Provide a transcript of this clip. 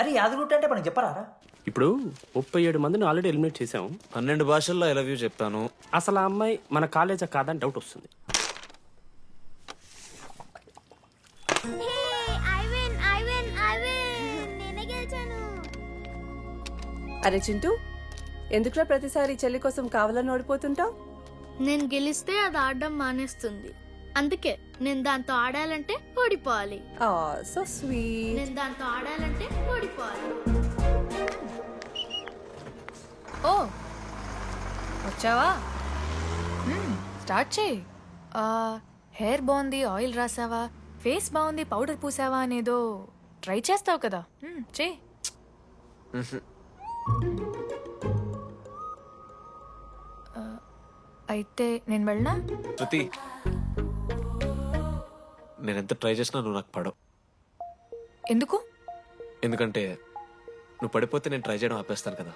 అరే యాదగుట్ట అంటే మనకి చెప్పరా ఇప్పుడు 37 మందిని ఆల్రెడీ ఎలిమినేట్ చేసాం. 12 భాషల్లో ఐ లవ్ యూ చెప్తాను. అసలు ఆ అమ్మాయి మన కాలేజా కాదని డౌట్ వస్తుంది. అరే చింటూ, ఎందుకురా ప్రతిసారి చెల్లి కోసం కావాలని ఓడిపోతుంటావు? నేను గెలిస్తే అది ఆడడం మానేస్తుంది. అందుకే నేను దాంతో ఆడాలంటే ఓడిపోవాలి. So sweet. నేను దాంతో ఆడాలంటే ఓడిపోవాలి. ఓ వచ్చావా? స్టార్ట్ చేయి. హెయిర్ బాగుంది, ఆయిల్ రాసావా, ఫేస్ బాగుంది, పౌడర్ పూసావా అనేదో ట్రై చేస్తావు కదా, చేయి. అయితే నేను వెళ్ళనా? శృతి, నేనెంత ట్రై చేసినా నువ్వు నాకు పడవు. ఎందుకు? ఎందుకంటే నువ్వు పడిపోతే నేను ట్రై చేయడం ఆపేస్తాను కదా.